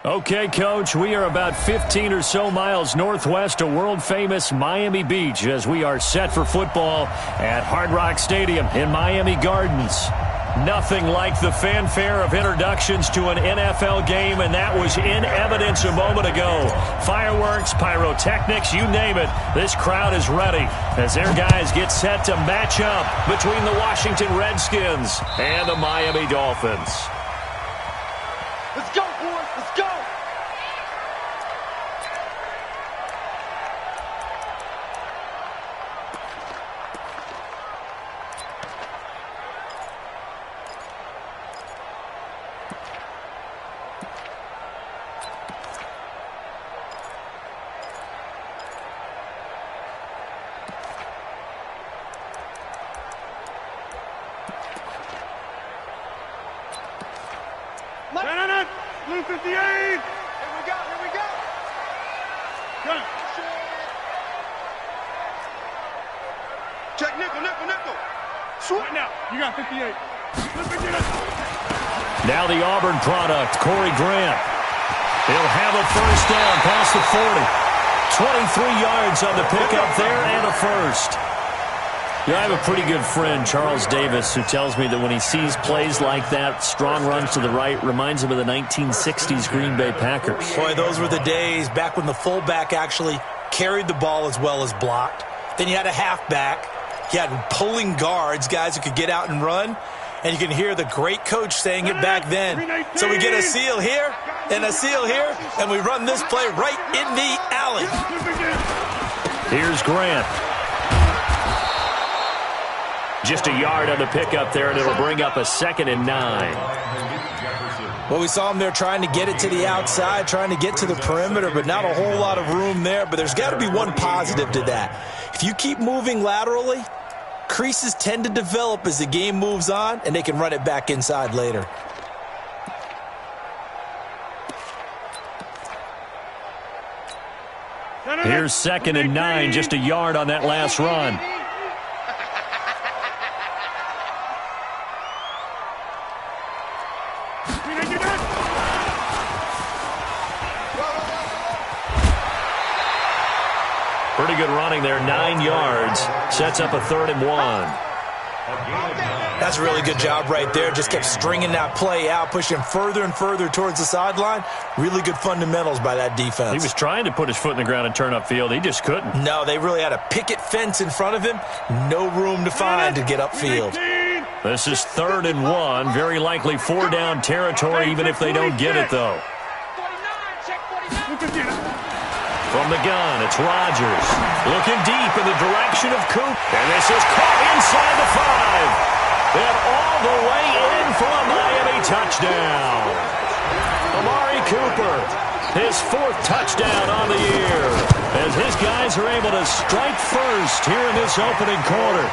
Okay, Coach, we are about 15 or so miles northwest of world-famous Miami Beach as we are set for football at Hard Rock Stadium in Miami Gardens. Nothing like the fanfare of introductions to an NFL game, and that was in evidence a moment ago. Fireworks, pyrotechnics, you name it. This crowd is ready as their guys get set to match up between the Washington Redskins and the Miami Dolphins. Let's go, boys. Let's go. Blue 58! Here we go! Gun. Check nickel. Swoop. Right now, you got 58. Now the Auburn product, Corey Grant. He'll have a first down past the 40. 23 yards on the pickup there and a first. Yeah, I have a pretty good friend, Charles Davis, who tells me that when he sees plays like that, strong runs to the right, reminds him of the 1960s Green Bay Packers. Boy, those were the days back when the fullback actually carried the ball as well as blocked. Then you had a halfback. You had pulling guards, guys who could get out and run. And you can hear the great coach saying it back then. So we get a seal here and a seal here, and we run this play right in the alley. Here's Grant. Just a yard on the pickup there, and it'll bring up a 2nd and 9. Well, we saw him there trying to get it to the outside, trying to get to the perimeter, but not a whole lot of room there. But there's got to be one positive to that. If you keep moving laterally, creases tend to develop as the game moves on, and they can run it back inside later. Here's 2nd and 9, just a yard on that last run. Pretty good running there, 9 yards. Sets up a 3rd and 1. That's a really good job right there. Just kept stringing that play out, pushing further and further towards the sideline. Really good fundamentals by that defense. He was trying to put his foot in the ground and turn upfield. He just couldn't. No, they really had a picket fence in front of him. No room to find to get upfield. This is 3rd and 1. Very likely 4-down territory, even if they don't get it, though. From the gun, it's Rodgers. Looking deep in the direction of Coop. And this is caught inside the 5. And all the way in for a Miami touchdown. Amari Cooper, his 4th touchdown on the year. As his guys are able to strike first here in this opening quarter.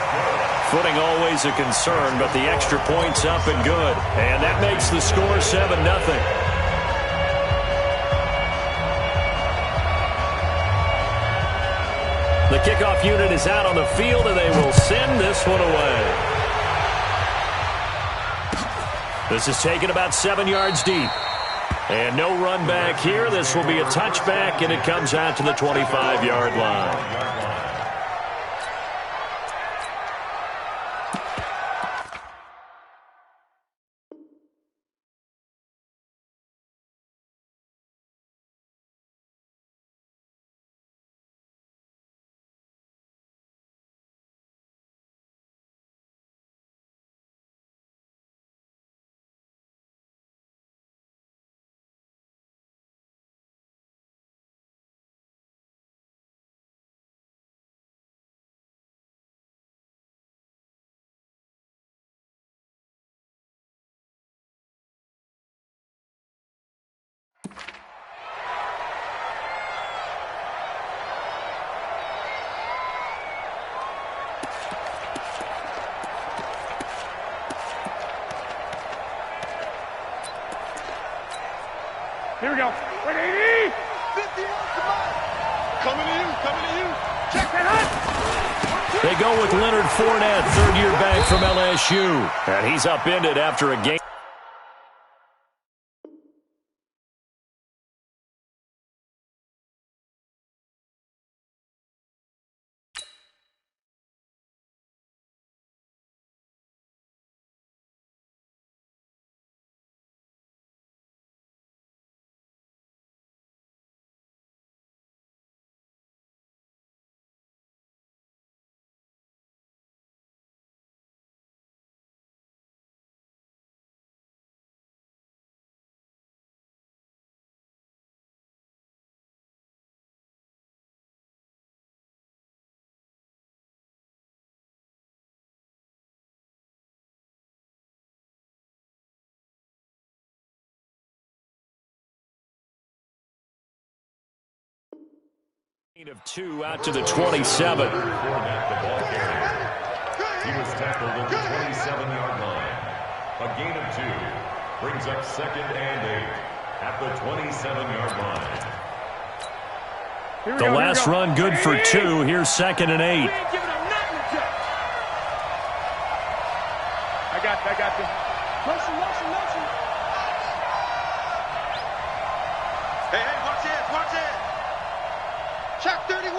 Footing always a concern, but the extra point's up and good. And that makes the score 7-0. The kickoff unit is out on the field, and they will send this one away. This is taken about 7 yards deep. And no run back here. This will be a touchback, and it comes out to the 25-yard line. Here we go. Wait, 80! 50, come on! Coming to you! Check that out! They go with Leonard Fournette, 3rd-year back from LSU. And he's upended after a game. Of 2 out to the 27. He was tackled at the 27-yard line. A gain of 2 brings up 2nd and 8 at the 27-yard line. The last run good for 2. Here's 2nd and 8. I got you. Motion. Hey, watch it. Check 31.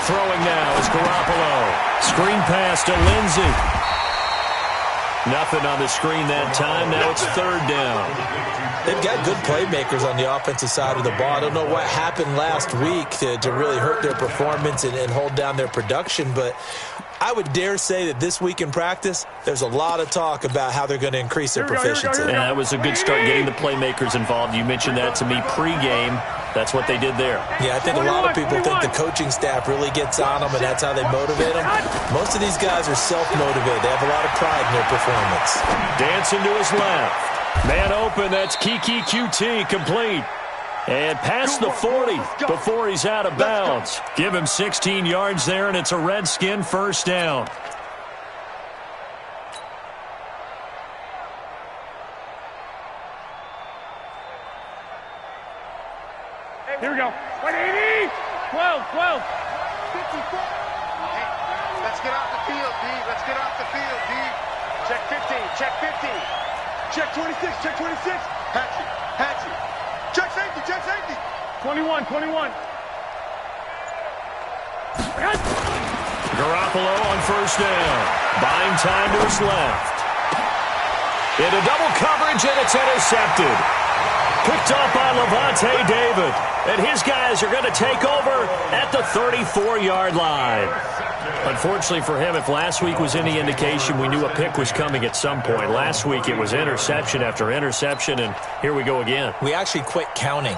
Throwing now is Garoppolo. Screen pass to Lindsey. Nothing on the screen that time. Now it's 3rd down. They've got good playmakers on the offensive side of the ball. I don't know what happened last week to really hurt their performance and hold down their production, but I would dare say that this week in practice, there's a lot of talk about how they're going to increase their proficiency. Yeah, that was a good start getting the playmakers involved. You mentioned that to me pregame. That's what they did there. Yeah, I think a lot of people think the coaching staff really gets on them, and that's how they motivate them. Most of these guys are self-motivated. They have a lot of pride in their performance. Dancing to his left. Man open, that's Kiki QT, complete. And past the 40 before he's out of bounds. Give him 16 yards there, and it's a Redskin 1st down. Here we go. 180. 12. 54. Hey, let's get off the field, D. Check 50. Check 26. Hatchet. Check safety. 21. Garoppolo on 1st down. Buying time to his left. Into double coverage, and it's intercepted. Picked up by Levante David. And his guys are going to take over at the 34-yard line. Unfortunately for him, if last week was any indication, we knew a pick was coming at some point. Last week it was interception after interception, and here we go again. We actually quit counting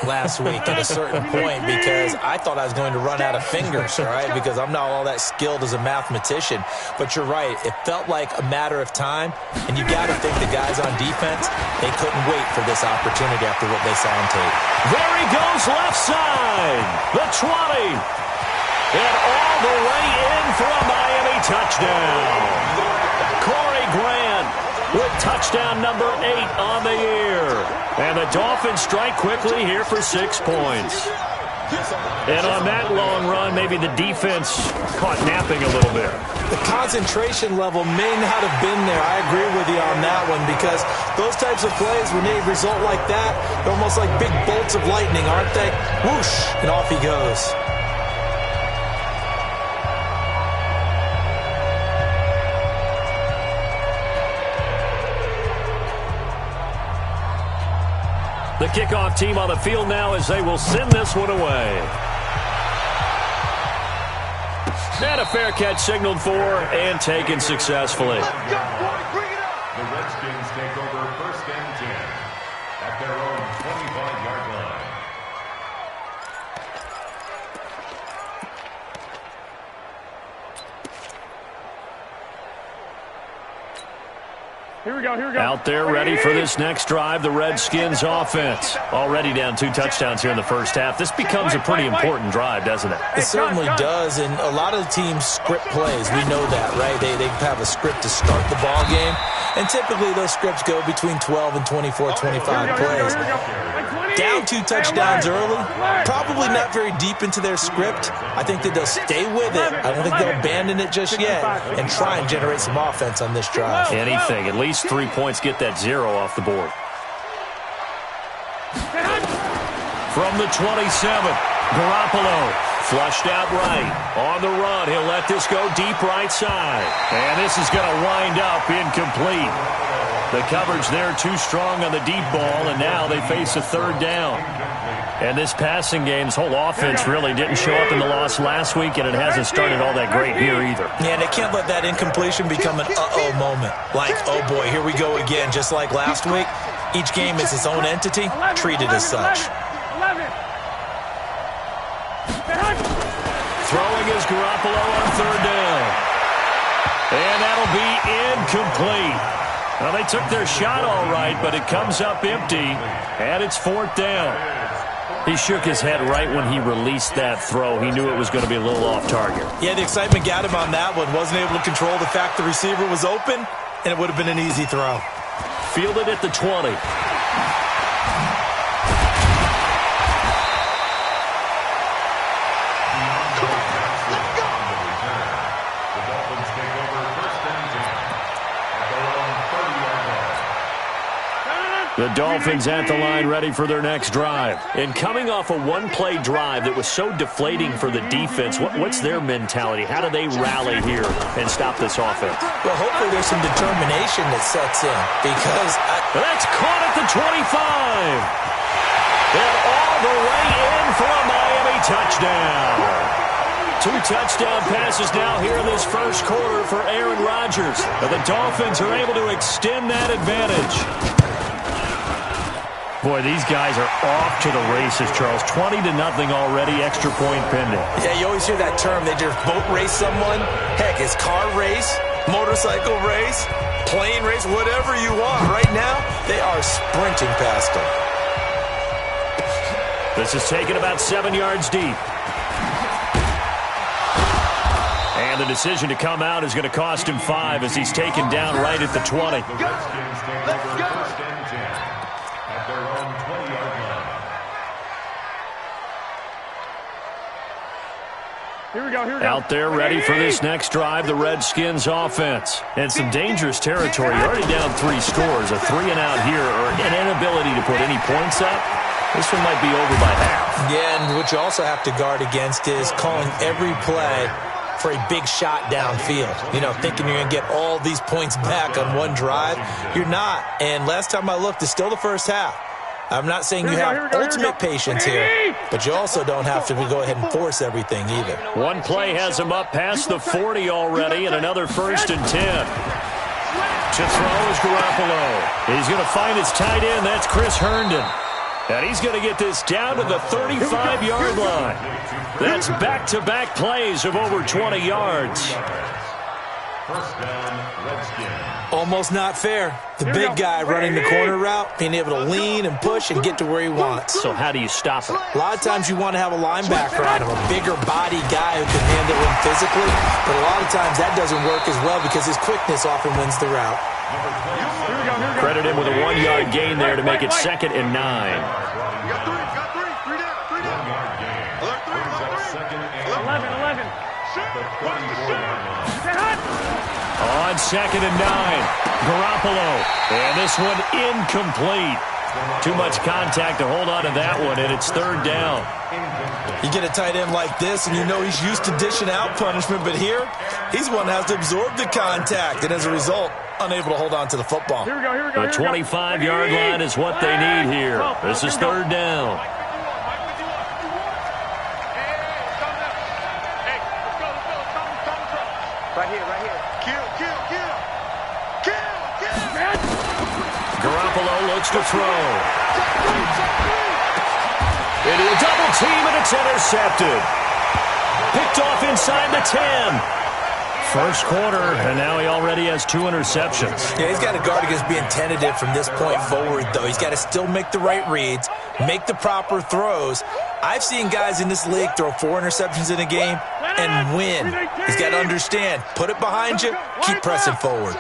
last week at a certain point because I thought I was going to run out of fingers, all right, because I'm not all that skilled as a mathematician. But you're right. It felt like a matter of time, and you got to think the guys on defense, they couldn't wait for this opportunity after what they saw on tape. There he goes, left side, the 20. And all the way in for a Miami touchdown. Corey Grant with touchdown number 8 on the year. And the Dolphins strike quickly here for 6 points. And on that long run, maybe the defense caught napping a little bit. The concentration level may not have been there. I agree with you on that one because those types of plays, when they result like that, they're almost like big bolts of lightning, aren't they? Whoosh, and off he goes. The kickoff team on the field now as they will send this one away. And a fair catch signaled for and taken successfully. Let's go, boy. Bring it up. The Redskins take over 1st and 10 at their own 25-yard line. Here we go. Out there ready for this next drive, the Redskins offense. Already down 2 touchdowns here in the first half. This becomes a pretty important drive, doesn't it? It certainly does, and a lot of the teams script plays. We know that, right? They have a script to start the ball game, and typically those scripts go between 12 and 24, 25 plays. Down 2 touchdowns early, probably not very deep into their script. I think that they'll stay with it. I don't think they'll abandon it just yet and try and generate some offense on this drive. Anything, at least 3 points, get that 0 off the board. From the 27, Garoppolo flushed out right. On the run, he'll let this go deep right side. And this is going to wind up incomplete. The coverage there too strong on the deep ball, and now they face a 3rd down. And this passing game's whole offense really didn't show up in the loss last week, and it hasn't started all that great here either. Yeah, and they can't let that incompletion become an uh-oh moment. Like, oh boy, here we go again, just like last week. Each game is its own entity, treated as such. Throwing is Garoppolo on 3rd down. And that'll be incomplete. Well, they took their shot all right, but it comes up empty, and it's 4th down. He shook his head right when he released that throw. He knew it was going to be a little off target. Yeah, the excitement got him on that one. Wasn't able to control the fact the receiver was open, and it would have been an easy throw. Fielded at the 20. The Dolphins at the line ready for their next drive. And coming off a one-play drive that was so deflating for the defense, what's their mentality? How do they rally here and stop this offense? Well, hopefully there's some determination that sets in because that's caught at the 25. And all the way in for a Miami touchdown. 2 touchdown passes now here in this first quarter for Aaron Rodgers. But the Dolphins are able to extend that advantage. Boy, these guys are off to the races, Charles. 20-0 already, extra point pending. Yeah, you always hear that term. They just boat race someone. Heck, it's car race, motorcycle race, plane race, whatever you want. Right now, they are sprinting past them. This is taken about 7 yards deep. And the decision to come out is going to cost him 5 as he's taken down right at the 20. Let's go. At their own 20-yard line. Here we go. Out there ready for this next drive, the Redskins offense. And some dangerous territory. You're already down 3 scores, a 3-and-out here, or an inability to put any points up. This one might be over by half. Yeah, and what you also have to guard against is calling every play for a big shot downfield. You know, thinking you're going to get all these points back on one drive. You're not. And last time I looked, it's still the first half. I'm not saying you have ultimate patience here, but you also don't have to go ahead and force everything either. One play has him up past the 40 already, and another 1st and 10. To throw is Garoppolo. He's going to find his tight end. That's Chris Herndon. And he's going to get this down to the 35-yard line. That's back-to-back plays of over 20 yards. First down, Redskins. Almost not fair. The big guy running the corner route, being able to lean and push and get to where he wants. So how do you stop it? A lot of times you want to have a linebacker on him, a bigger body guy who can handle him physically. But a lot of times that doesn't work as well because his quickness often wins the route. Credit him with a 1-yard gain there to make it 2nd and 9. Got three down. 1-yard gain. Brings up 2nd and 11. On 2nd and 9, Garoppolo. And this one incomplete. Too much contact to hold on to that one, and it's 3rd down. You get a tight end like this, and you know he's used to dishing out punishment, but here, he's one that has to absorb the contact, and as a result, unable to hold on to the football. Here we go. The 25-yard line is what they need here. This is 3rd down. Right here. Kill. Garoppolo looks to throw. Into a double team, and it's intercepted. Picked off inside the 10. First quarter, and now he already has 2 interceptions. Yeah, he's got to guard against being tentative from this point forward, though. He's got to still make the right reads, make the proper throws. I've seen guys in this league throw 4 interceptions in a game and win. He's got to understand, put it behind you, keep pressing forward.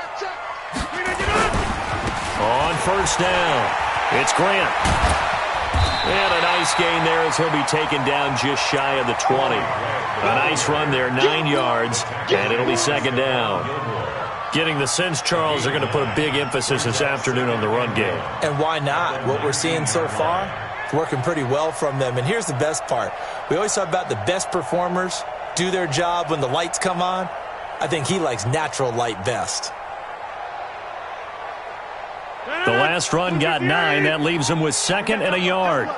On 1st down, it's Grant. And a nice gain there as he'll be taken down just shy of the 20. A nice run there, 9 yards, and it'll be 2nd down. Getting the sense, Charles, they're going to put a big emphasis this afternoon on the run game. And why not? What we're seeing so far, it's working pretty well from them. And here's the best part. We always talk about the best performers do their job when the lights come on. I think he likes natural light best. The last run got 9. That leaves him with 2nd and a yard.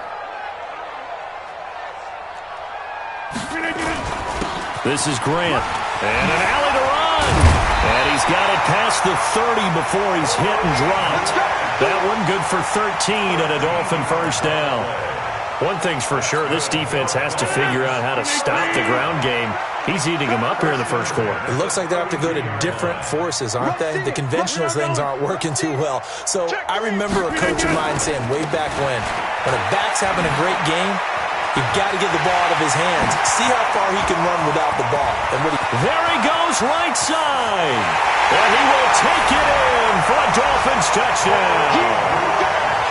This is Grant. And an alley to run. And he's got it past the 30 before he's hit and dropped. That one good for 13 and a Dolphin 1st down. One thing's for sure, this defense has to figure out how to stop the ground game. He's eating them up here in the first quarter. It looks like they have to go to different forces, aren't they? The conventional things aren't working too well. So I remember a coach of mine saying way back when a back's having a great game, You've got to get the ball out of his hands. See how far he can run without the ball. There he goes, right side. And he will take it in for a Dolphins touchdown.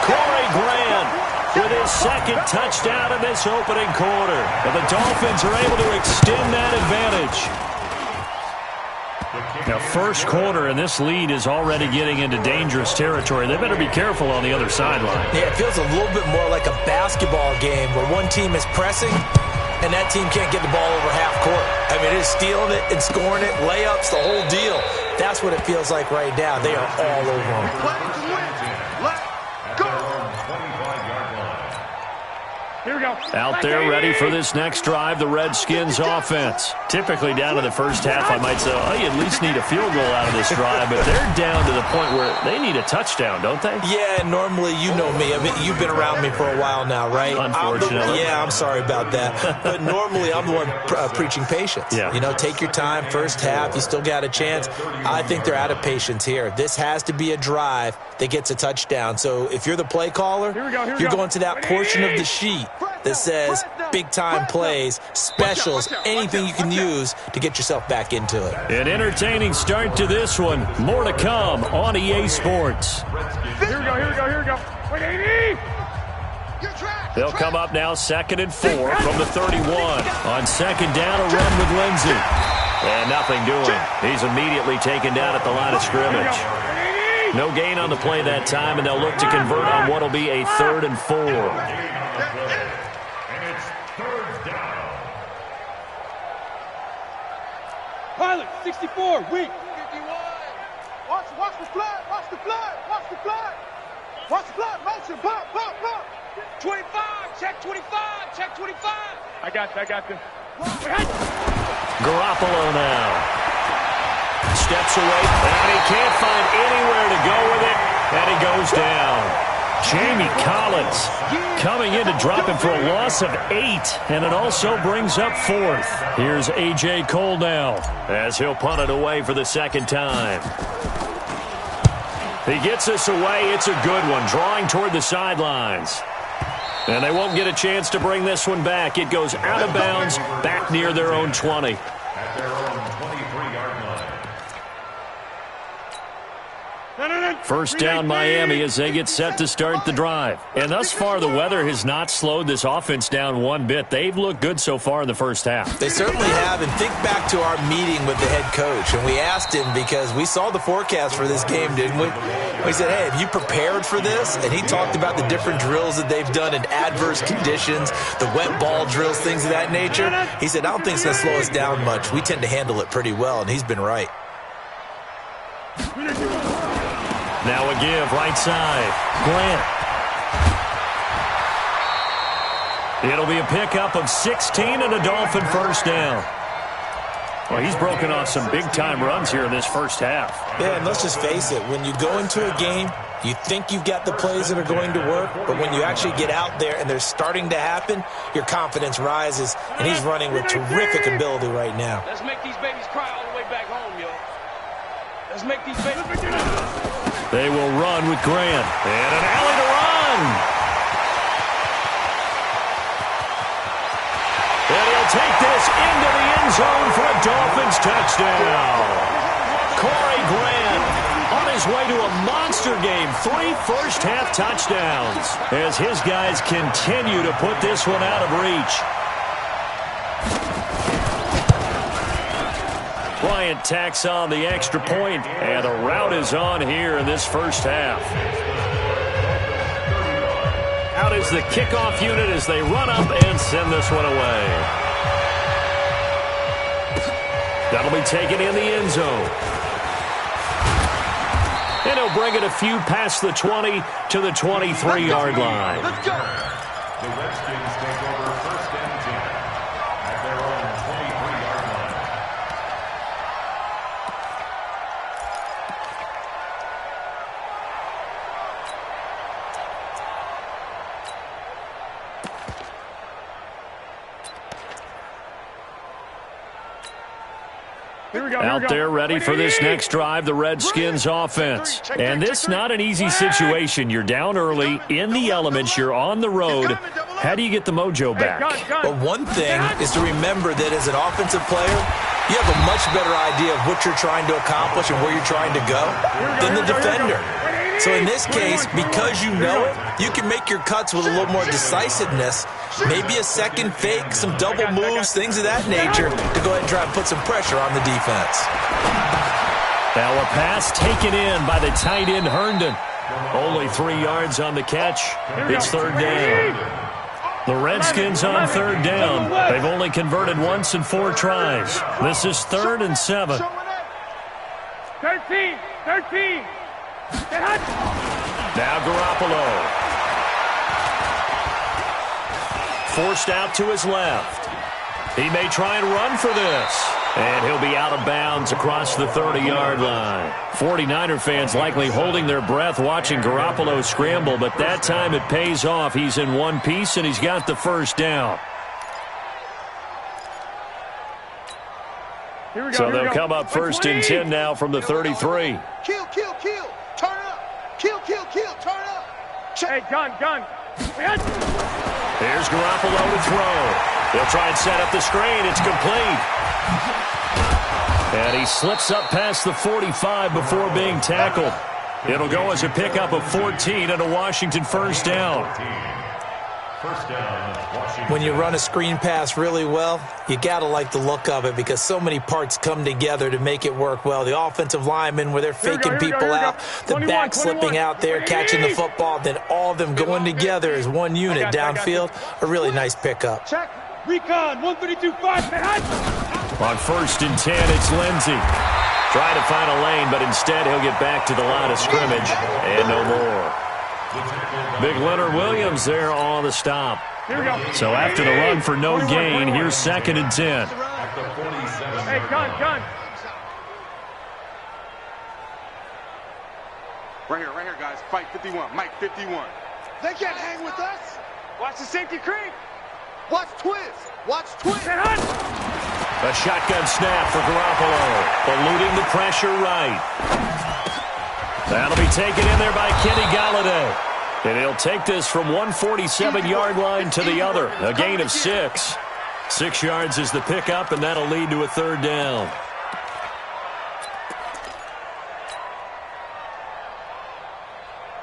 Corey Grant with his second touchdown in this opening quarter. And the Dolphins are able to extend that advantage. Now, first quarter, and this lead is already getting into dangerous territory. They better be careful on the other sideline. Yeah, it feels a little bit more like a basketball game where one team is pressing and that team can't get the ball over half court. I mean, it is stealing it and scoring it, layups, the whole deal. That's what it feels like right now. They are all over them. Let's go. Here we go. Out there ready for this next drive, the Redskins offense. Typically down in the first half, I might say, oh, you at least need a field goal out of this drive, but they're down to the point where they need a touchdown, don't they? Yeah, normally, you know me. I mean, you've been around me for a while now, right? Unfortunately. I'm sorry about that. But normally, I'm the one preaching patience. Yeah. You know, take your time, first half, you still got a chance. I think they're out of patience here. This has to be a drive that gets a touchdown. So if you're the play caller, you're going to that portion of the sheet that says big-time plays, specials, anything you can use to get yourself back into it. An entertaining start to this one. More to come on EA Sports. Here we go. Wait, 80! They'll come up now 2nd and 4 from the 31. On second down, a run with Lindsey. And nothing doing. He's immediately taken down at the line of scrimmage. No gain on the play that time, and they'll look to convert on what will be a 3rd and 4. Pilot, 64, weak. 51. Watch the flag. Watch the flag. Motion. Pop. 25, check 25. I got this. Garoppolo now. Steps away, and he can't find anywhere to go with it, and he goes down. Jamie Collins coming in to drop him for a loss of 8, and it also brings up 4th. Here's A.J. Cole now as he'll punt it away for the second time. He gets this away. It's a good one, drawing toward the sidelines. And they won't get a chance to bring this one back. It goes out of bounds, back near their own 20. At their own 23-yard line. First down Miami as they get set to start the drive. And thus far, the weather has not slowed this offense down one bit. They've looked good so far in the first half. They certainly have, and think back to our meeting with the head coach, and we asked him because we saw the forecast for this game, didn't we? We said, hey, have you prepared for this? And he talked about the different drills that they've done in adverse conditions, the wet ball drills, things of that nature. He said, I don't think it's going to slow us down much. We tend to handle it pretty well, and he's been right. Now a give, right side. Grant. It'll be a pickup of 16 and a Dolphin first down. Well, he's broken off some big-time runs here in this first half. Yeah, and let's just face it. When you go into a game, you think you've got the plays that are going to work, but when you actually get out there and they're starting to happen, your confidence rises, and he's running with terrific ability right now. Let's make these babies cry all the way back home, yo. Let's make these babies... They will run with Grant. And an alley to run. And he'll take this into the end zone for a Dolphins touchdown. Corey Grant on his way to a monster game. 3 first-half touchdowns as his guys continue to put this one out of reach. Bryant tacks on the extra point, and the rout is on here in this first half. Out is the kickoff unit as they run up and send this one away. That'll be taken in the end zone. And he'll bring it a few past the 20 to the 23-yard line. Let's go. The Redskins take over first and 10 at their own 23-yard line. Here Out there ready for this next drive, the Redskins offense. And this not an easy situation. You're down early, in the elements, you're on the road. How do you get the mojo back? Well, one thing is to remember that as an offensive player, you have a much better idea of what you're trying to accomplish and where you're trying to go than the defender. So in this case, because you know it, you can make your cuts with a little more decisiveness, maybe a second fake, some double moves, things of that nature, to go ahead and try and put some pressure on the defense. Now a pass taken in by the tight end Herndon. Only 3 yards on the catch. It's third down. The Redskins on third down. They've only converted once in 4 tries. This is 3rd and 7. 13. Now Garoppolo. Forced out to his left. He may try and run for this. And he'll be out of bounds across the 30-yard line. 49er fans likely holding their breath watching Garoppolo scramble, but that time it pays off. He's in one piece, and he's got the first down. So they'll come up 1st and 10 now from the 33. Kill. Turn up. Kill. Turn up. Hey, gun. Here's Garoppolo to throw. They'll try and set up the screen. It's complete. And he slips up past the 45 before being tackled. It'll go as a pickup of 14 and a Washington first down. When you run a screen pass really well, you got to like the look of it because so many parts come together to make it work well. The offensive linemen, where they're faking people out, the back slipping out there, catching the football, then all of them going together as one unit downfield, a really nice pickup. Check. Recon, 132.5. On 1st and 10, it's Lindsey. Trying to find a lane, but instead he'll get back to the line of scrimmage and no more. Big Leonard Williams there on the stop. So after the run for no gain, here's 2nd and 10. Hey, gun. Right here, guys. Fight 51. Mike 51. They can't hang with us. Watch the safety creep. Watch twist. A shotgun snap for Garoppolo. Eluding the pressure right. That'll be taken in there by Kenny Galladay. And he'll take this from 147-yard line to the other. A gain of 6. 6 yards is the pickup, and that'll lead to a third down.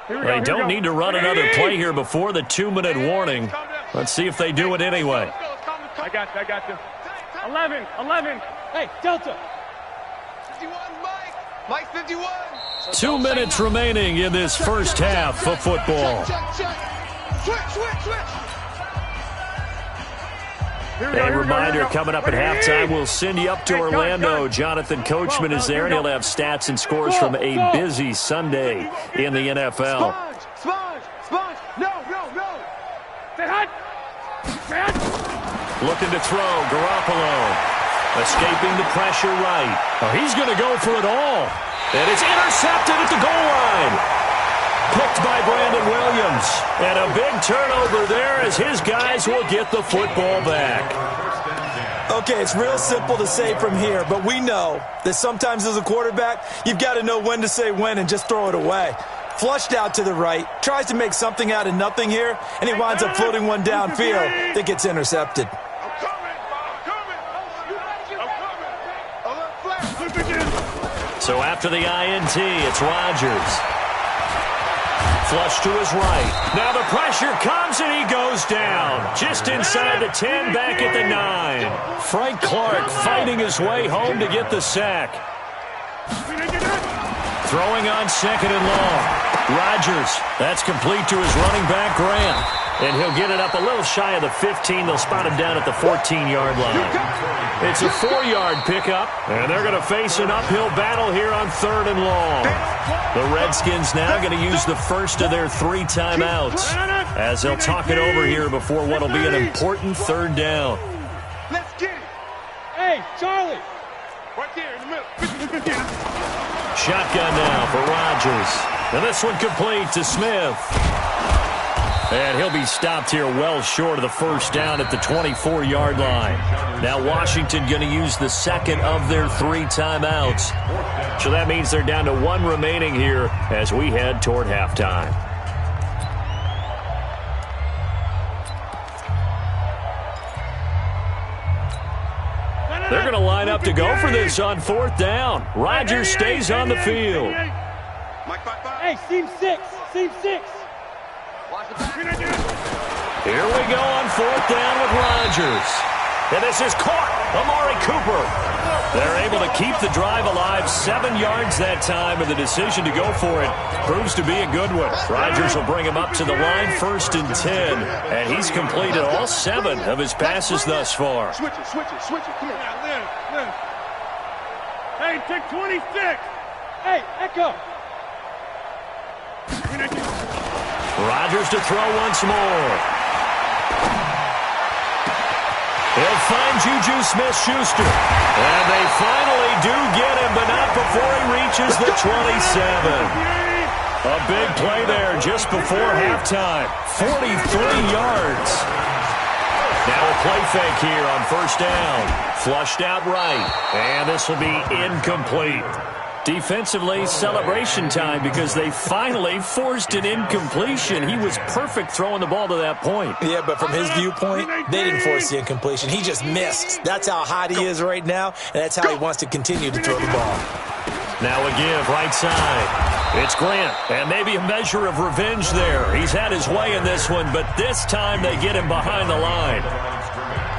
They don't need to run another play here before the 2-minute warning. Let's see if they do it anyway. I got you. 11. Hey, Delta. 51, Mike 51. 2 minutes remaining in this first half of football. A reminder, coming up at halftime, we'll send you up to Orlando. Jonathan Coachman is there, and he'll have stats and scores from a busy Sunday in the NFL. Sponge. No. Looking to throw, Garoppolo. Escaping the pressure right. Oh, he's going to go for it all. And it's intercepted at the goal line. Picked by Brandon Williams. And a big turnover there as his guys will get the football back. Okay, it's real simple to say from here, but we know that sometimes as a quarterback, you've got to know when to say when and just throw it away. Flushed out to the right, tries to make something out of nothing here, and he winds up floating one downfield that gets intercepted. So after the INT, it's Rodgers. Flush to his right. Now the pressure comes and he goes down. Just inside the 10, back at the 9. Frank Clark fighting his way home to get the sack. Throwing on 2nd and long. Rodgers, that's complete to his running back, Grant. And he'll get it up a little shy of the 15. They'll spot him down at the 14-yard line. It's a 4-yard pickup, and they're going to face an uphill battle here on 3rd and long. The Redskins now going to use the first of their 3 timeouts as they'll talk it over here before what will be an important 3rd down. Let's get it. Hey, Charlie. Right there in the middle. Shotgun now for Rodgers. And this one complete to Smith. And he'll be stopped here well short of the first down at the 24-yard line. Now Washington going to use the second of their 3 timeouts. So that means they're down to 1 remaining here as we head toward halftime. They're going to line up to go for this on 4th down. Rodgers stays on the field. Hey, seam 6. Seam 6. Here we go on 4th down with Rodgers. And this is caught. Amari Cooper. They're able to keep the drive alive. 7 yards that time, and the decision to go for it proves to be a good one. Rodgers will bring him up to the line, 1st and 10. And he's completed all 7 of his passes thus far. Switch it. Come on. Hey, take 26. Hey, Echo. Rodgers to throw once more. He'll find Juju Smith-Schuster. And they finally do get him, but not before he reaches the 27. A big play there just before halftime. 43 yards. Now a play fake here on 1st down. Flushed out right. And this will be incomplete. Defensively, celebration time because they finally forced an incompletion. He was perfect throwing the ball to that point. Yeah, but from his viewpoint, they didn't force the incompletion. He just missed. That's how hot he is right now, and that's how he wants to continue to throw the ball. Now a give, right side. It's Grant, and maybe a measure of revenge there. He's had his way in this one, but this time they get him behind the line.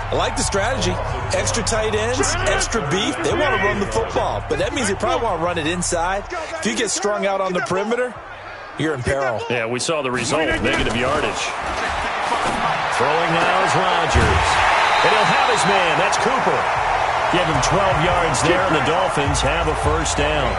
I like the strategy. Extra tight ends, extra beef. They want to run the football, but that means they probably want to run it inside. If you get strung out on the perimeter, you're in peril. Yeah, we saw the result, negative yardage. Throwing now is Rodgers. And he'll have his man. That's Cooper. Give him 12 yards there, and the Dolphins have a 1st down.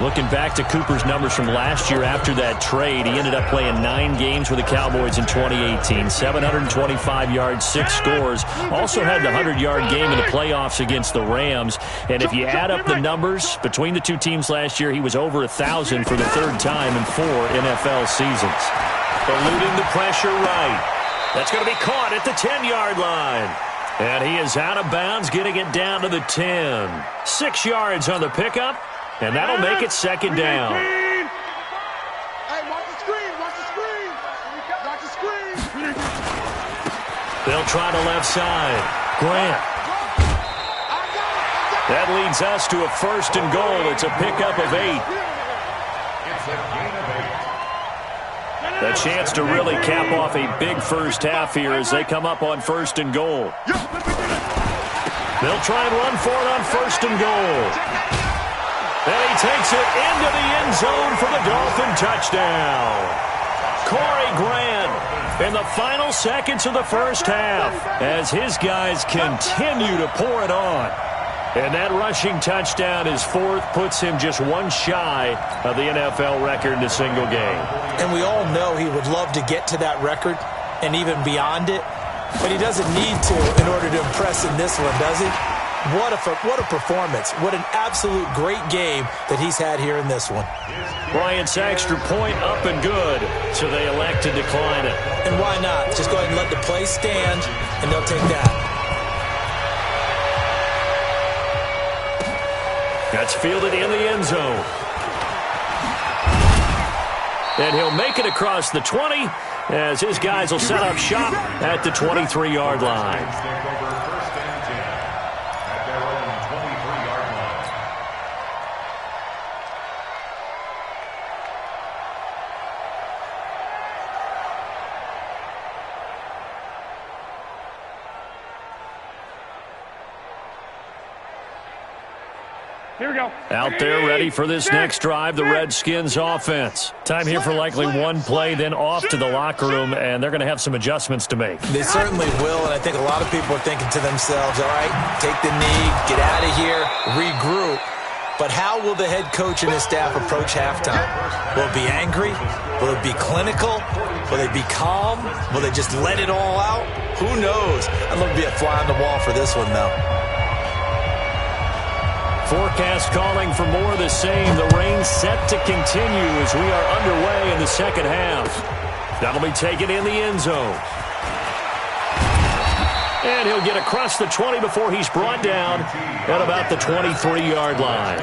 Looking back to Cooper's numbers from last year after that trade, he ended up playing 9 games with the Cowboys in 2018. 725 yards, 6 scores. Also had the 100-yard game in the playoffs against the Rams. And if you add up the numbers between the 2 teams last year, he was over 1,000 for the 3rd time in 4 NFL seasons. Eluding the pressure right. That's going to be caught at the 10-yard line. And he is out of bounds, getting it down to the 10. 6 yards on the pickup. And that'll make it 2nd down. Hey, watch the screen. Watch the screen. They'll try to left side. Grant. That leads us to a 1st and goal. It's a pickup of 8. It's a gain of 8. A chance to really cap off a big first half here as they come up on 1st and goal. They'll try and run for it on 1st and goal. And he takes it into the end zone for the Dolphin touchdown. Corey Grant in the final seconds of the first half as his guys continue to pour it on. And that rushing touchdown is 4th, puts him just 1 shy of the NFL record in a single game. And we all know he would love to get to that record and even beyond it, but he doesn't need to in order to impress in this one, does he? What a performance. What an absolute great game that he's had here in this one. Bryant's extra point up and good, so they elect to decline it. And why not? Just go ahead and let the play stand, and they'll take that. That's fielded in the end zone. And he'll make it across the 20 as his guys will set up shop at the 23-yard line. Here we go. Out there ready for this next drive, the Redskins offense. Time here for likely 1 play, then off to the locker room, and they're going to have some adjustments to make. They certainly will, and I think a lot of people are thinking to themselves, all right, take the knee, get out of here, regroup. But how will the head coach and his staff approach halftime? Will it be angry? Will it be clinical? Will they be calm? Will they just let it all out? Who knows? I'd love to be a fly on the wall for this one, though. Forecast calling for more of the same. The rain set to continue as we are underway in the second half. That'll be taken in the end zone. And he'll get across the 20 before he's brought down at about the 23-yard line.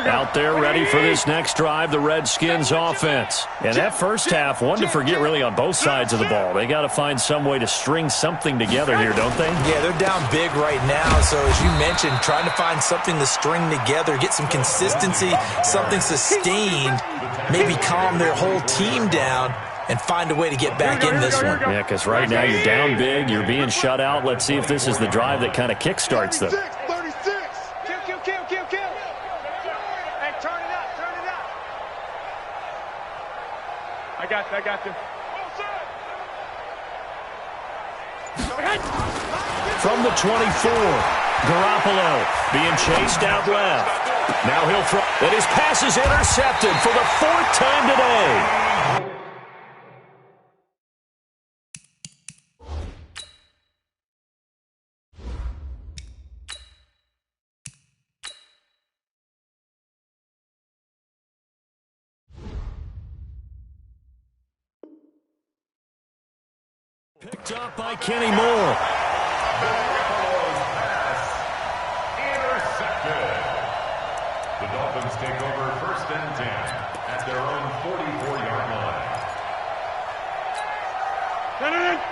Out there ready for this next drive, the Redskins offense. And that first half, one to forget really on both sides of the ball. They got to find some way to string something together here, don't they? Yeah, they're down big right now. So as you mentioned, trying to find something to string together, get some consistency, something sustained, maybe calm their whole team down and find a way to get back in this one. Yeah, because right now you're down big, you're being shut out. Let's see if this is the drive that kind of kickstarts them. I got you. From the 24, Garoppolo being chased out left. Now he'll throw. And his pass is intercepted for the fourth time today. Picked up by Kenny Moore. Intercepted. The Dolphins take over 1st and 10 at their own 44-yard line.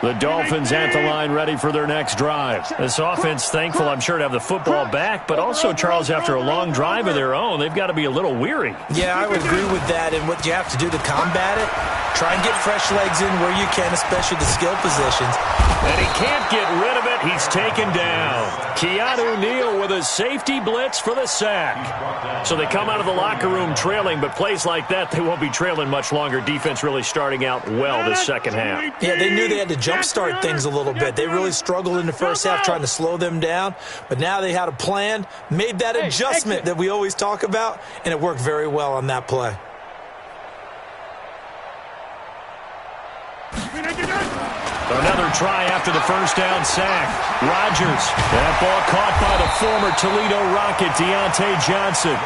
The Dolphins at the line ready for their next drive. This offense thankful, I'm sure, to have the football back, but also, Charles, after a long drive of their own, they've got to be a little weary. Yeah, I would agree with that, and what you have to do to combat it, try and get fresh legs in where you can, especially the skill positions. And he can't get rid of it. He's taken down. Keanu Neal with a safety blitz for the sack. So they come out of the locker room trailing, but plays like that, they won't be trailing much longer. Defense really starting out well this second half. Yeah, they knew they had to jumpstart things a little bit. They really struggled in the first half trying to slow them down, but now they had a plan, made that adjustment that we always talk about, and it worked very well on that play. Another try after the first down sack. Rodgers. That ball caught by the former Toledo Rocket, Deontay Johnson.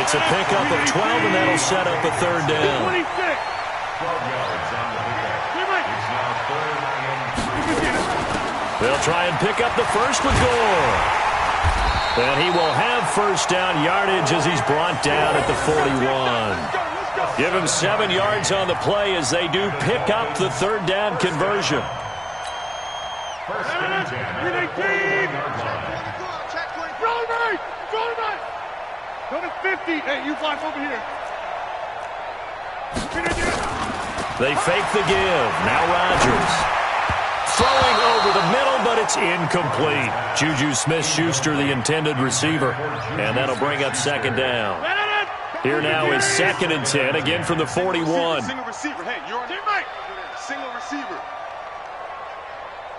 It's a pickup of 12, and that'll set up a third down. 12 yards on the pickup. It's now 3rd and 2. They'll try and pick up the first with Gore. And he will have first down yardage as he's brought down at the 41. Give him 7 yards on the play as they do pick up the third down conversion. 1st and 10 at the 41-yard line. Go to 50. Hey, you fly over here. They fake the give. Now Rodgers. Throwing over the middle, but it's incomplete. Juju Smith-Schuster, the intended receiver. And that'll bring up second down. Here now is 2nd and 10, again from the 41. Single receiver. Hey, you're on teammate. Single receiver.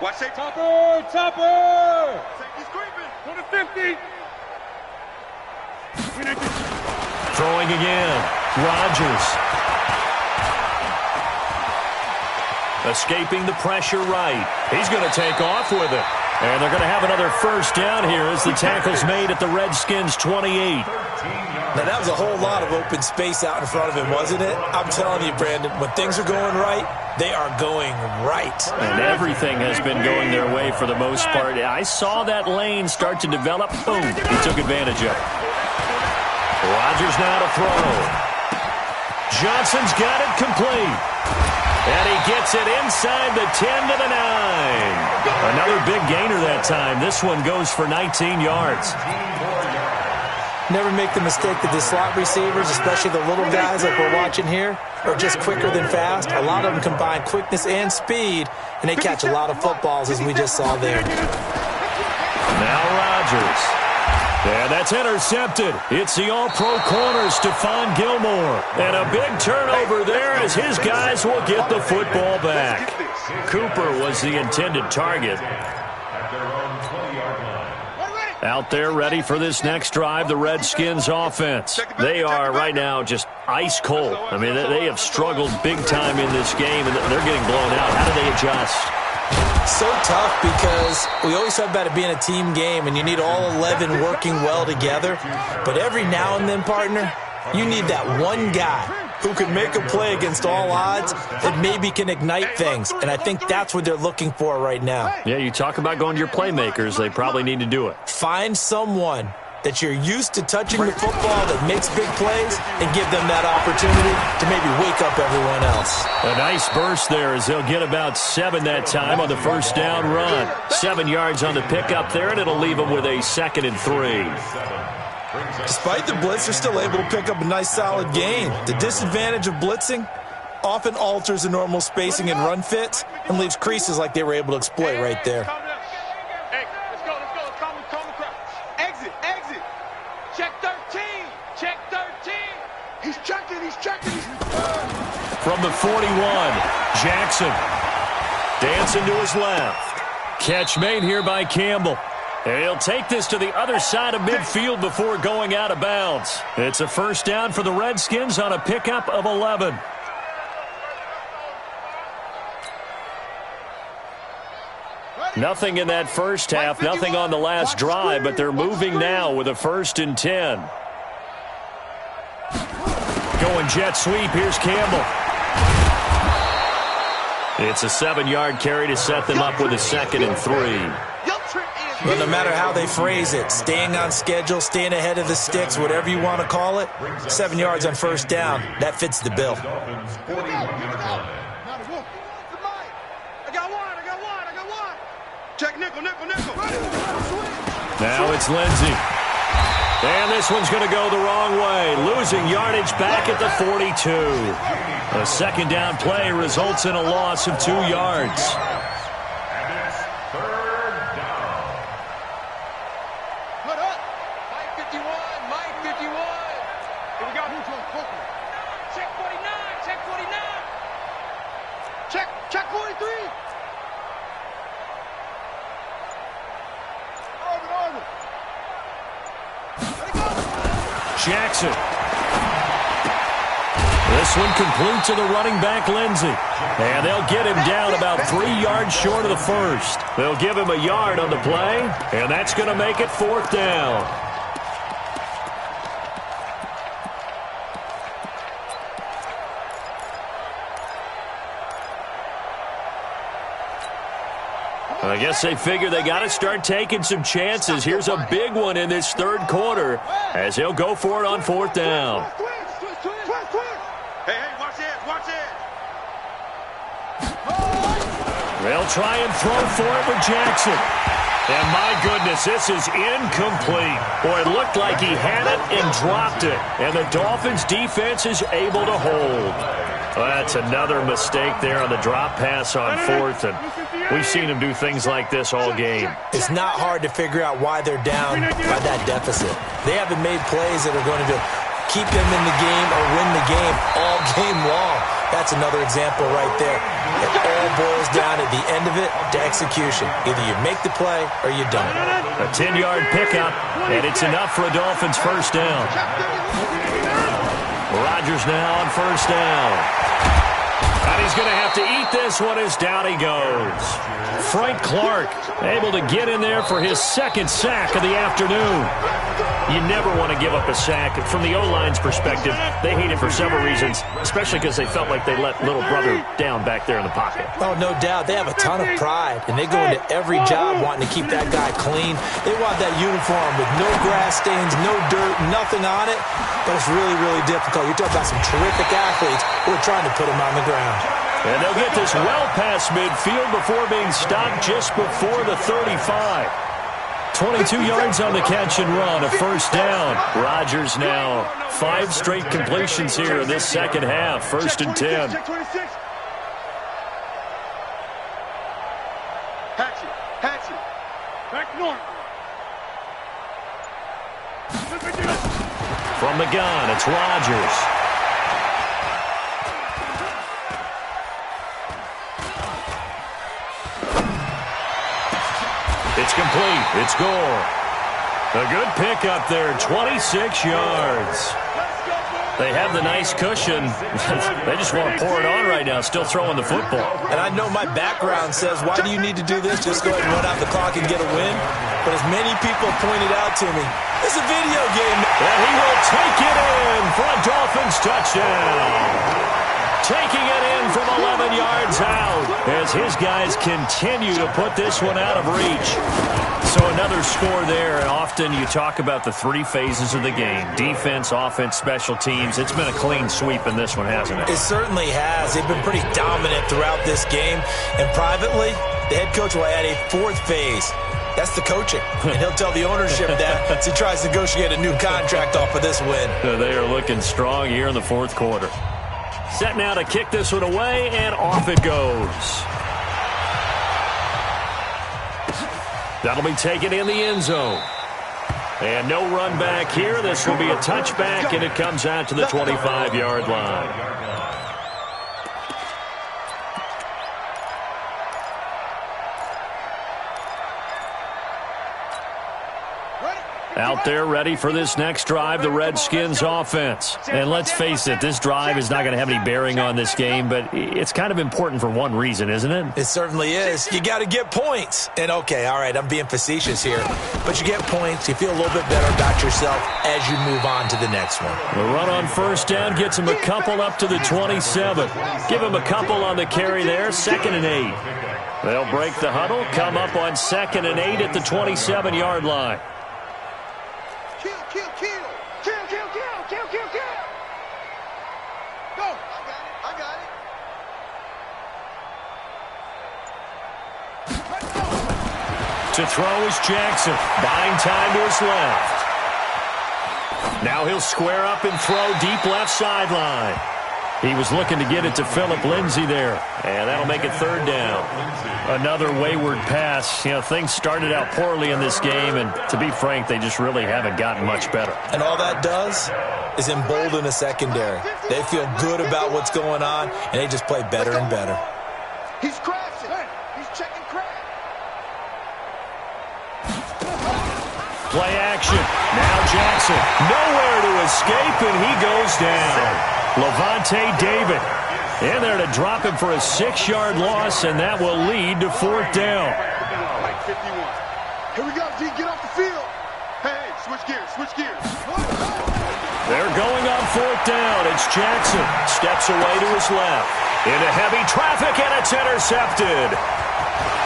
Watch that. Topper. Safety's creeping. Go to 50. Throwing again. Rodgers. Escaping the pressure right. He's going to take off with it. And they're going to have another first down here as the tackle's made at the Redskins' 28. Now, that was a whole lot of open space out in front of him, wasn't it? I'm telling you, Brandon, when things are going right, they are going right. And everything has been going their way for the most part. I saw that lane start to develop. Boom. He took advantage of it. Rodgers now to throw. Johnson's got it complete. And he gets it inside the 10 to the 9. Another big gainer that time. This one goes for 19 yards. Never make the mistake that the slot receivers, especially the little guys like we're watching here, are just quicker than fast. A lot of them combine quickness and speed, and they catch a lot of footballs, as we just saw there. Now Rodgers. And that's intercepted. It's the all-pro corner, Stephon Gilmore. And a big turnover there as his guys will get the football back. Cooper was the intended target. Out there ready for this next drive, the Redskins offense. They are right now just ice cold. I mean, they have struggled big time in this game, and they're getting blown out. How do they adjust? So tough because we always talk about it being a team game and you need all 11 working well together. But every now and then, partner, you need that one guy who can make a play against all odds that maybe can ignite things. And I think that's what they're looking for right now. Yeah, you talk about going to your playmakers. They probably need to do it. Find someone that you're used to touching the football that makes big plays and give them that opportunity to maybe wake up everyone else. A nice burst there as they'll get about 7 that time on the first down run. 7 yards on the pickup there, and it'll leave them with a 2nd and 3. Despite the blitz, they're still able to pick up a nice solid gain. The disadvantage of blitzing often alters the normal spacing and run fits and leaves creases like they were able to exploit right there. Hey, let's go. Calm the crowd. Exit. Check 13. Check 13. He's checking. From the 41, Jackson. Dancing to his left. Catch made here by Campbell. And he'll take this to the other side of midfield before going out of bounds. It's a first down for the Redskins on a pickup of 11. Nothing in that first half, nothing on the last drive, but they're moving now with a 1st and 10. Going jet sweep, here's Campbell. It's a 7-yard carry to set them up with a 2nd and 3. But no matter how they phrase it, staying on schedule, staying ahead of the sticks, whatever you want to call it, 7 yards on first down, that fits the bill. I got one. Check nickel. Now it's Lindsey. And this one's going to go the wrong way, losing yardage back at the 42. A 2nd down play results in a loss of 2 yards. Check 43. Jackson. This one complete to the running back, Lindsey. And they'll get him down about 3 yards short of the first. They'll give him a yard on the play, and that's going to make it 4th down. I guess they figure they got to start taking some chances. Here's a big one in this 3rd quarter as he'll go for it on 4th down. Hey, watch it. They'll try and throw for it with Jackson. And my goodness, this is incomplete. Boy, it looked like he had it and dropped it. And the Dolphins' defense is able to hold. Well, that's another mistake there on the drop pass on 4th. And we've seen him do things like this all game. It's not hard to figure out why they're down by that deficit. They haven't made plays that are going to keep them in the game or win the game all game long. That's another example right there. It all boils down at the end of it to execution. Either you make the play or you don't. A 10-yard pickup, and it's enough for a Dolphins first down. Rodgers now on first down. And he's going to have to eat this one as down he goes. Frank Clark able to get in there for his 2nd sack of the afternoon. You never want to give up a sack. From the O-line's perspective, they hate it for several reasons, especially because they felt like they let little brother down back there in the pocket. Oh, no doubt. They have a ton of pride, and they go into every job wanting to keep that guy clean. They want that uniform with no grass stains, no dirt, nothing on it. But it's really, really difficult. You're talking about some terrific athletes who are trying to put him on the ground. And they'll get this well past midfield before being stopped just before the 35. 22 yards on the catch and run, a first down. Rodgers now 5 straight completions here in this 2nd half, 1st and 10. Hatchet. Back north. From the gun, it's Rodgers. It's complete. It's Gore. A good pickup there, 26 yards. Let's go, boys. They have the nice cushion. They just want to pour it on right now, still throwing the football. And I know my background says, why do you need to do this? Just go ahead and run out the clock and get a win. But as many people pointed out to me, it's a video game. And he will take it in for a Dolphins touchdown. Taking it in from 11 yards out as his guys continue to put this one out of reach. So another score there, and often you talk about the three phases of the game: defense, offense, special teams. It's been a clean sweep in this one, hasn't it? It certainly has. They've been pretty dominant throughout this game. And privately, the head coach will add a fourth phase. That's the coaching. And he'll tell the ownership that as he tries to negotiate a new contract off of this win. They are looking strong here in the fourth quarter. Set now to kick this one away, and off it goes. That'll be taken in the end zone. And no run back here. This will be a touchback, and it comes out to the 25-yard line. Out there ready for this next drive, the Redskins offense. And let's face it, this drive is not going to have any bearing on this game, but it's kind of important for one reason, isn't it? It certainly is. You got to get points. And okay, all right, I'm being facetious here, but you get points, you feel a little bit better about yourself as you move on to the next one. The run on first down gets him a couple up to the 27. Give him a couple on the carry there, 2nd and 8. They'll break the huddle, come up on 2nd and 8 at the 27-yard line. To throw is Jackson, buying time to his left. Now he'll square up and throw deep left sideline. He was looking to get it to Phillip Lindsay there, and that'll make it 3rd down. Another wayward pass. You know, things started out poorly in this game, and to be frank, they just really haven't gotten much better. And all that does is embolden the secondary. They feel good about what's going on, and they just play better and better. He's crashing. He's checking crash. Play action. Now Jackson. Nowhere to escape, and he goes down. Levante David in there to drop him for a 6-yard loss, and that will lead to 4th down. Like 51. Here we go, D. Get off the field. Hey, switch gears. They're going on 4th down. It's Jackson. Steps away to his left. Into heavy traffic, and it's intercepted.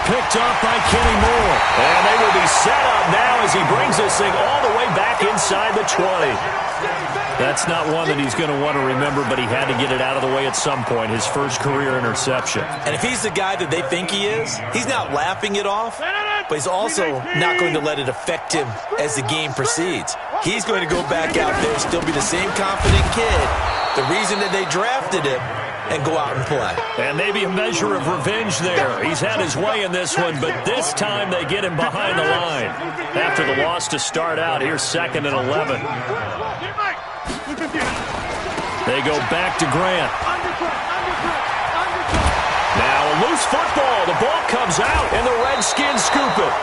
Picked off by Kenny Moore. And they will be set up now as he brings this thing all the way back inside the 20. That's not one that he's going to want to remember, but he had to get it out of the way at some point, his first career interception. And if he's the guy that they think he is, he's not laughing it off, but he's also not going to let it affect him as the game proceeds. He's going to go back out there, still be the same confident kid, the reason that they drafted him, and go out and play. And maybe a measure of revenge there. He's had his way in this one, but this time they get him behind the line. After the loss to start out, here's 2nd and 11. They go back to Grant. Now a loose football. The ball comes out, and the Redskins scoop it.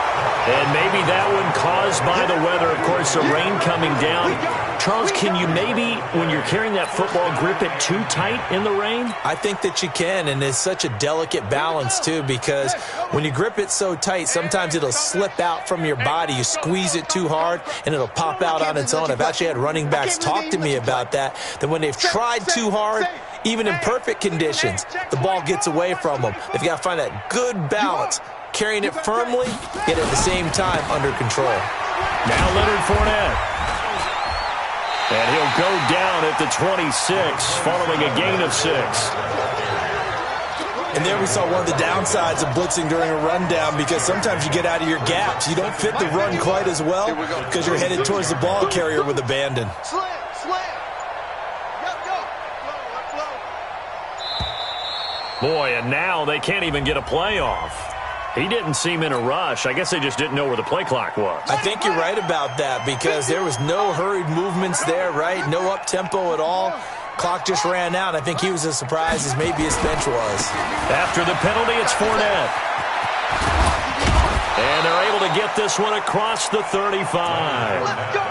And maybe that one caused by the weather. Of course, the rain coming down. Charles, can you maybe, when you're carrying that football, grip it too tight in the rain? I think that you can, and it's such a delicate balance, too, because when you grip it so tight, sometimes it'll slip out from your body. You squeeze it too hard, and it'll pop out on its own. I've actually had running backs talk to me about that when they've tried too hard, even in perfect conditions, the ball gets away from them. They've got to find that good balance, carrying it firmly, yet at the same time under control. Now Leonard Fournette. And he'll go down at the 26, following a gain of 6. And there we saw one of the downsides of blitzing during a rundown, because sometimes you get out of your gaps. You don't fit the run quite as well because you're headed towards the ball carrier with abandon. Slam. Boy, and now they can't even get a play off. He didn't seem in a rush. I guess they just didn't know where the play clock was. I think you're right about that, because there was no hurried movements there, right? No up-tempo at all. Clock just ran out. I think he was as surprised as maybe his bench was. After the penalty, it's Fournette. And they're able to get this one across the 35.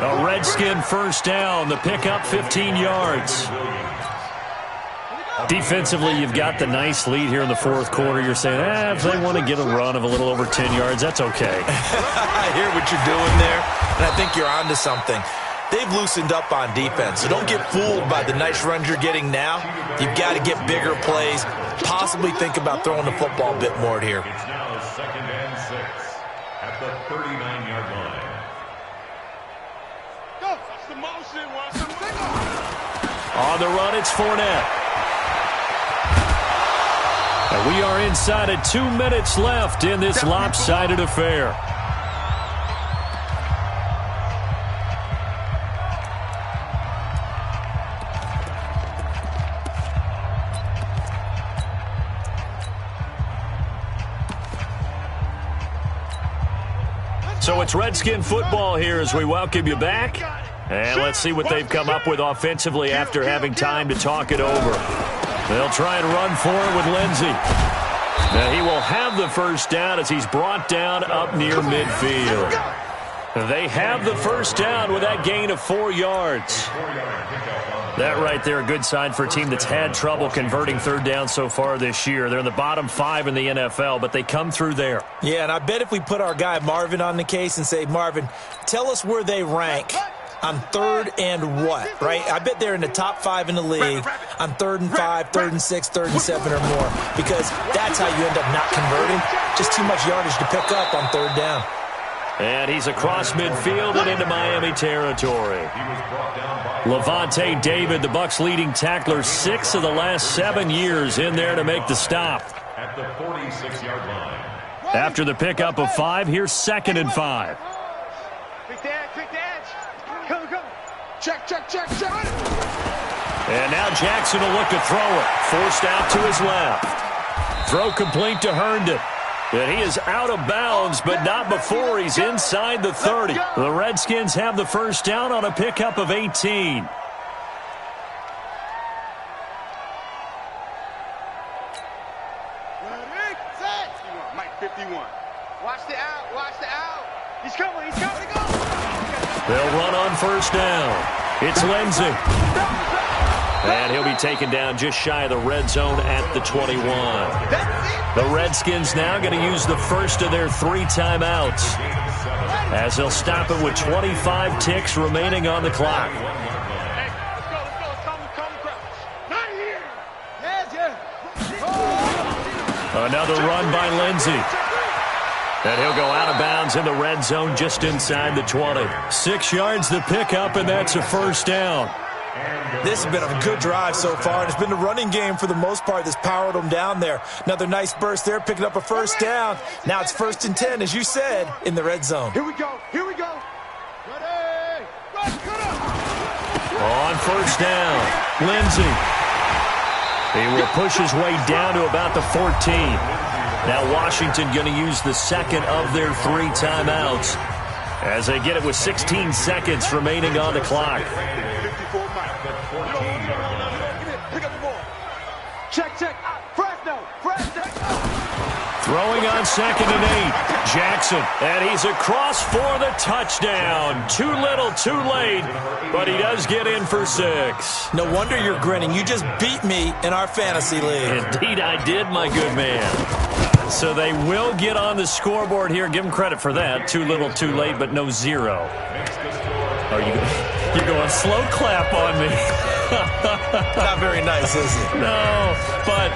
A Redskin first down. The pickup 15 yards. Defensively, you've got the nice lead here in the fourth quarter. You're saying, if they want to get a run of a little over 10 yards, that's okay. I hear what you're doing there, and I think you're onto something. They've loosened up on defense, so don't get fooled by the nice runs you're getting now. You've got to get bigger plays, possibly think about throwing the football a bit more here. It's now 2nd and 6 at the 39-yard line. Go. Watch the motion. Watch the motion. On the run, it's Fournette. And we are inside of 2 minutes left in this lopsided affair. So it's Redskin football here as we welcome you back. And let's see what they've come up with offensively after having time to talk it over. They'll try and run for it with Lindsey. Now he will have the first down as he's brought down up near midfield. They have the first down with that gain of 4 yards. That right there, a good sign for a team that's had trouble converting third down so far this year. They're in the bottom 5 in the NFL, but they come through there. Yeah, and I bet if we put our guy Marvin on the case and say, Marvin, tell us where they rank on 3rd and what, right? I bet they're in the top 5 in the league on 3rd and 5, 3rd and 6, 3rd and 7 or more, because that's how you end up not converting. Just too much yardage to pick up on 3rd down. And he's across midfield and into Miami territory. Levante David, the Bucs' leading tackler, 6 of the last 7 years in there to make the stop. At the 46-yard line. After the pickup of 5, here's 2nd and 5. Quick edge. Come. Check. And now Jackson will look to throw it. Forced out to his left. Throw complete to Herndon. And he is out of bounds, but not before he's inside the 30. The Redskins have the first down on a pickup of 18. Mike 51. Watch the out. He's coming. They'll run on first down. It's Lindsey. And he'll be taken down just shy of the red zone at the 21. The Redskins now going to use the first of their 3 timeouts as they'll stop it with 25 ticks remaining on the clock. Hey, let's go. Calm the crowd. Not here. Another run by Lindsey. And he'll go out of bounds in the red zone just inside the 20. 6 yards the pickup, and that's a first down. This has been a good drive so far, and it's been the running game for the most part that's powered them down there. Another nice burst there, picking up a first down. Now it's 1st and 10, as you said, in the red zone. Here we go. Ready. On first down, Lindsey. He will push his way down to about the 14. Now Washington going to use the second of their 3 timeouts as they get it with 16 seconds remaining on the clock. 54 miles. Pick up the ball. Check. Fresno. Throwing on 2nd and 8. Jackson, and he's across for the touchdown. Too little, too late, but he does get in for 6. No wonder you're grinning. You just beat me in our fantasy league. Indeed I did, my good man. So they will get on the scoreboard here. Give them credit for that. Too little, too late, but no 0. You're going slow clap on me. Not very nice, is it? No, but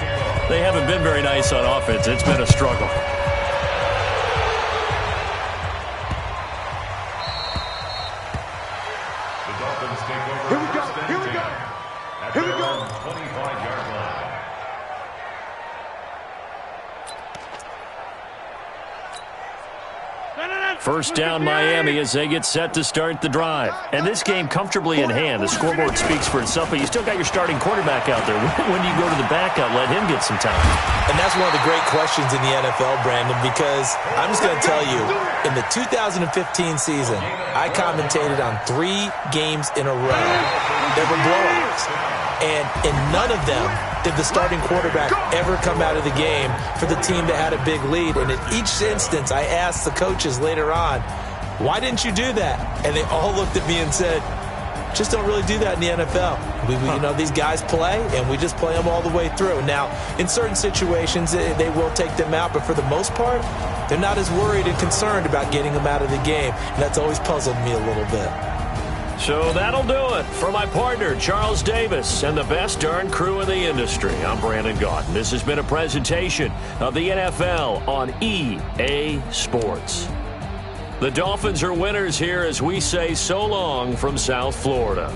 they haven't been very nice on offense. It's been a struggle. The Dolphins take over. Here we go. At their own 25-yard line. First down Miami as they get set to start the drive. And this game comfortably in hand. The scoreboard speaks for itself, but you still got your starting quarterback out there. When do you go to the backup, let him get some time? And that's one of the great questions in the NFL, Brandon, because I'm just going to tell you, in the 2015 season, I commentated on 3 games in a row. There were blowouts. And in none of them did the starting quarterback ever come out of the game for the team that had a big lead. And in each instance, I asked the coaches later on, why didn't you do that? And they all looked at me and said, just don't really do that in the NFL. You know, these guys play, and we just play them all the way through. Now, in certain situations, they will take them out, but for the most part, they're not as worried and concerned about getting them out of the game. And that's always puzzled me a little bit. So that'll do it for my partner, Charles Davis, and the best darn crew in the industry. I'm Brandon Gaudin. This has been a presentation of the NFL on EA Sports. The Dolphins are winners here as we say so long from South Florida.